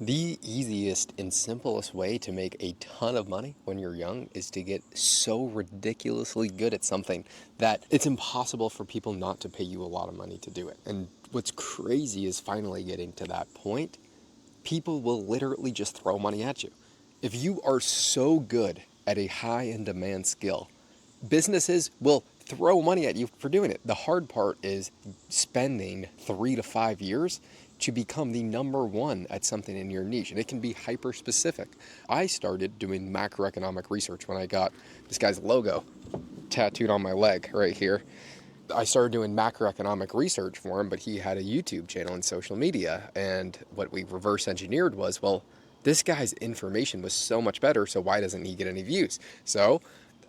The easiest and simplest way to make a ton of money when you're young is to get so ridiculously good at something that it's impossible for people not to pay you a lot of money to do it. And what's crazy is finally getting to that point, people will literally just throw money at you. If you are so good at a high in demand skill, businesses will throw money at you for doing it. The hard part is spending 3 to 5 years to become the number one at something in your niche. And it can be hyper specific. I started doing macroeconomic research when I got this guy's logo tattooed on my leg right here. I started doing macroeconomic research for him, but he had a YouTube channel and social media. And what we reverse engineered was, well, this guy's information was so much better, so why doesn't he get any views? So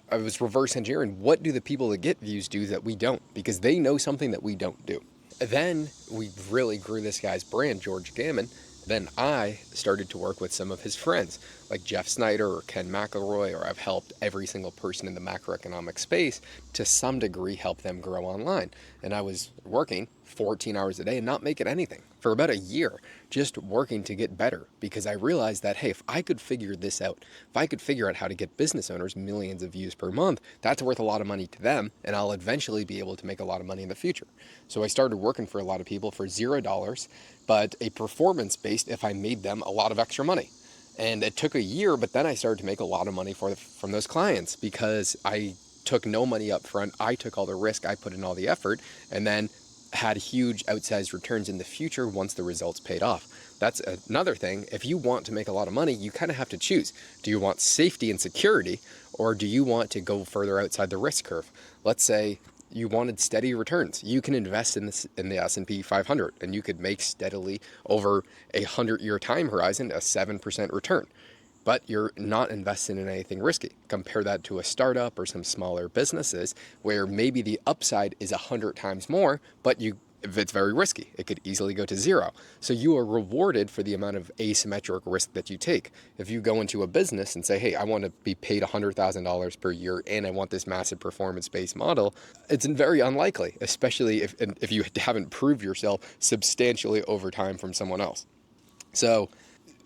I was reverse engineering, what do the people that get views do that we don't? Because they know something that we don't do. Then we really grew this guy's brand, George Gammon. Then I started to work with some of his friends, like Jeff Snyder or Ken McElroy, or I've helped every single person in the macroeconomic space to some degree help them grow online. And I was working 14 hours a day and not making anything for about a year, just working to get better, because I realized that, hey, if I could figure this out, if I could figure out how to get business owners millions of views per month, that's worth a lot of money to them, and I'll eventually be able to make a lot of money in the future. So I started working for a lot of people for $0, but a performance based if I made them a lot of extra money. And it took a year, but then I started to make a lot of money from those clients because I took no money up front. I took all the risk, I put in all the effort, and then had huge outsized returns in the future once the results paid off. That's another thing. If you want to make a lot of money, you kind of have to choose. Do you want safety and security, or do you want to go further outside the risk curve? Let's say you wanted steady returns. You can invest in the S&P 500, and you could make steadily over a 100-year time horizon a 7% return. But you're not investing in anything risky. Compare that to a startup or some smaller businesses where maybe the upside is 100 times more, but if it's very risky, it could easily go to zero. So you are rewarded for the amount of asymmetric risk that you take. If you go into a business and say, hey, I want to be paid $100,000 per year and I want this massive performance-based model, it's very unlikely, especially if you haven't proved yourself substantially over time from someone else. So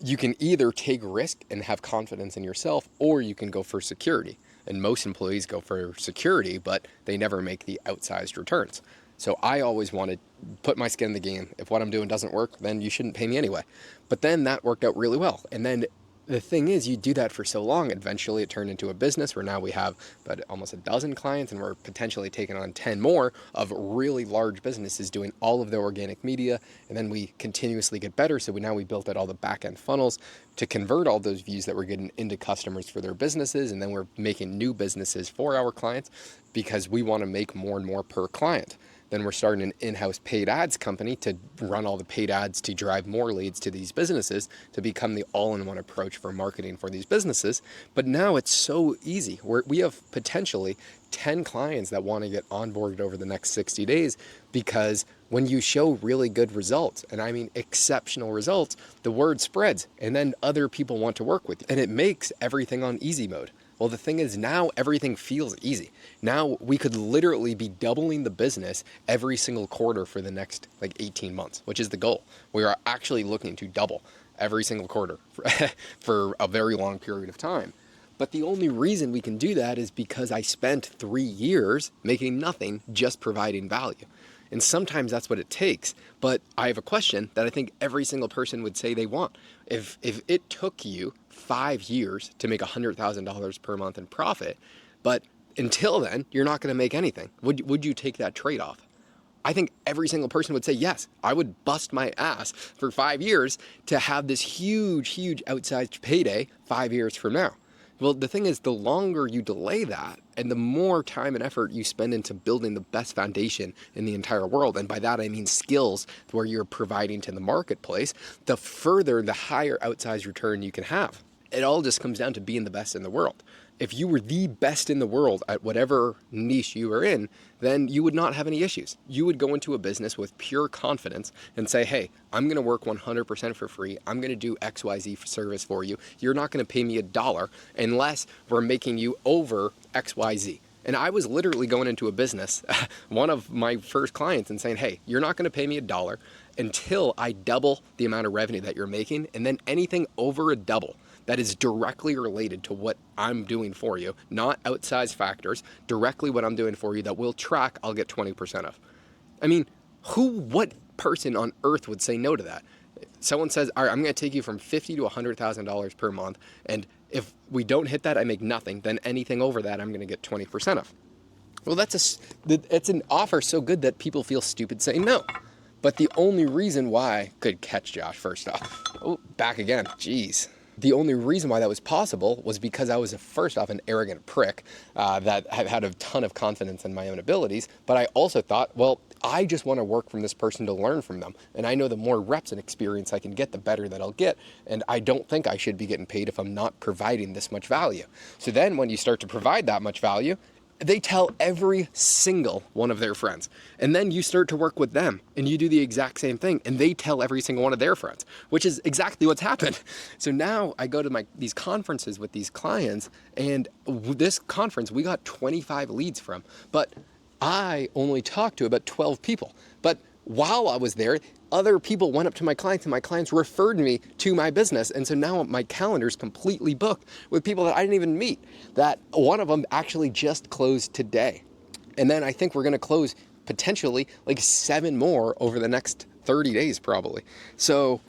you can either take risk and have confidence in yourself, or you can go for security. And most employees go for security, but they never make the outsized returns. So I always want to put my skin in the game. If what I'm doing doesn't work, then you shouldn't pay me anyway. But then that worked out really well. And then the thing is, you do that for so long, eventually it turned into a business where now we have about almost a dozen clients, and we're potentially taking on 10 more of really large businesses doing all of their organic media. And then we continuously get better. So now we built out all the back end funnels to convert all those views that we're getting into customers for their businesses. And then we're making new businesses for our clients because we want to make more and more per client. Then we're starting an in-house paid ads company to run all the paid ads to drive more leads to these businesses, to become the all-in-one approach for marketing for these businesses. But now it's so easy. We have potentially 10 clients that want to get onboarded over the next 60 days because when you show really good results, and I mean exceptional results, the word spreads and then other people want to work with you. And it makes everything on easy mode. Well, the thing is, now everything feels easy. Now we could literally be doubling the business every single quarter for the next 18 months, which is the goal. We are actually looking to double every single quarter for a very long period of time. But the only reason we can do that is because I spent 3 years making nothing, just providing value. And sometimes that's what it takes. But I have a question that I think every single person would say they want. If it took you 5 years to make $100,000 per month in profit, but until then, you're not going to make anything, would you take that trade-off? I think every single person would say, yes, I would bust my ass for 5 years to have this huge, huge outsized payday 5 years from now. Well, the thing is, the longer you delay that and the more time and effort you spend into building the best foundation in the entire world, and by that I mean skills where you're providing to the marketplace, the further, the higher outsized return you can have. It all just comes down to being the best in the world. If you were the best in the world at whatever niche you were in, then you would not have any issues. You would go into a business with pure confidence and say, hey, I'm going to work 100% for free. I'm going to do XYZ service for you. You're not going to pay me $1 unless we're making you over XYZ. And I was literally going into a business, one of my first clients, and saying, hey, you're not going to pay me $1 until I double the amount of revenue that you're making, and then anything over a double that is directly related to what I'm doing for you, not outsized factors, directly what I'm doing for you that will track, I'll get 20% of. I mean, what person on earth would say no to that? Someone says, all right, I'm going to take you from $50,000 to $100,000 per month, and if we don't hit that, I make nothing. Then anything over that, I'm going to get 20% of. Well, it's an offer so good that people feel stupid saying no. But the only reason why, good catch, Josh, first off. Oh, back again, jeez. The only reason why that was possible was because I was, first off, an arrogant prick that had a ton of confidence in my own abilities. But I also thought, well, I just want to work from this person to learn from them. And I know the more reps and experience I can get, the better that I'll get. And I don't think I should be getting paid if I'm not providing this much value. So then when you start to provide that much value, they tell every single one of their friends. And then you start to work with them and you do the exact same thing. And they tell every single one of their friends, which is exactly what's happened. So now I go to these conferences with these clients, and this conference we got 25 leads from, but I only talked to about 12 people. But while I was there, other people went up to my clients and my clients referred me to my business. And so now my calendar is completely booked with people that I didn't even meet. That one of them actually just closed today. And then I think we're going to close potentially like 7 more over the next 30 days probably. So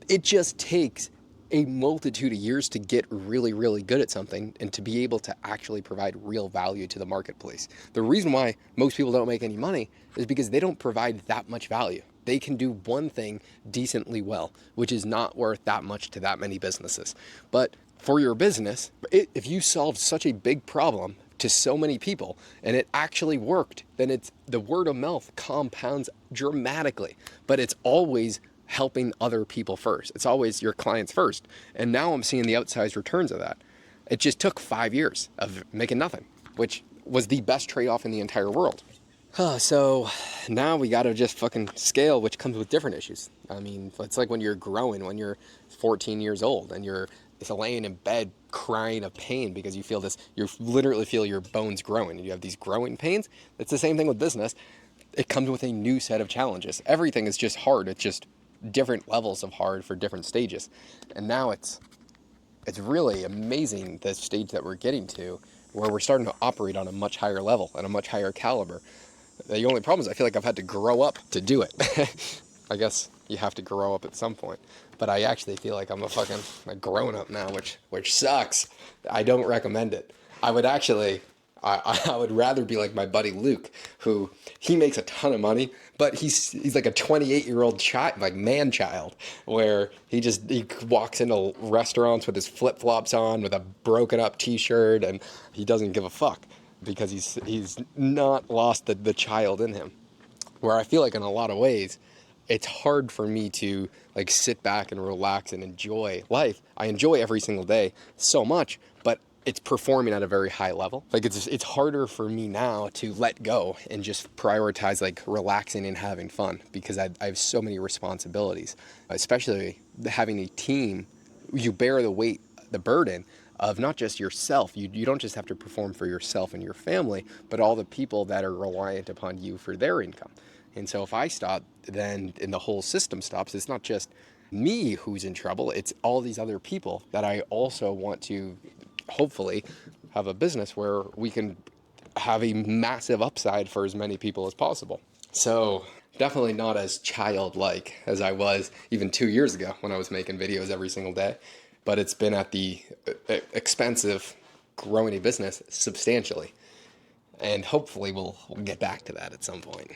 it just takes a multitude of years to get really, really good at something and to be able to actually provide real value to the marketplace. The reason why most people don't make any money is because they don't provide that much value. They can do one thing decently well, which is not worth that much to that many businesses. But for your business, if you solved such a big problem to so many people and it actually worked, then the word of mouth compounds dramatically. But it's always helping other people first. It's always your clients first. And now I'm seeing the outsized returns of that. It just took 5 years of making nothing, which was the best trade-off in the entire world. So now we got to just fucking scale, which comes with different issues. I mean, it's like when you're growing, when you're 14 years old and you're laying in bed crying of pain because you literally feel your bones growing and you have these growing pains. It's the same thing with business. It comes with a new set of challenges. Everything is just hard. It's just different levels of hard for different stages. And now it's really amazing the stage that we're getting to where we're starting to operate on a much higher level and a much higher caliber. The only problem is I feel like I've had to grow up to do it. I guess you have to grow up at some point. But I actually feel like I'm a grown up now, which sucks. I don't recommend it. I would rather be like my buddy Luke, who he makes a ton of money, but he's like a 28-year-old child, like man child, where he walks into restaurants with his flip-flops on, with a broken up t-shirt, and he doesn't give a fuck because he's not lost the child in him. Where I feel like in a lot of ways, it's hard for me to like sit back and relax and enjoy life. I enjoy every single day so much, but it's performing at a very high level. Like it's harder for me now to let go and just prioritize like relaxing and having fun because I have so many responsibilities, especially having a team. You bear the burden of not just yourself. You don't just have to perform for yourself and your family, but all the people that are reliant upon you for their income. And so if I stop, then the whole system stops. It's not just me who's in trouble. It's all these other people that I also want to hopefully have a business where we can have a massive upside for as many people as possible. So definitely not as childlike as I was even 2 years ago when I was making videos every single day, but it's been at the expense of growing a business substantially. And hopefully we'll get back to that at some point.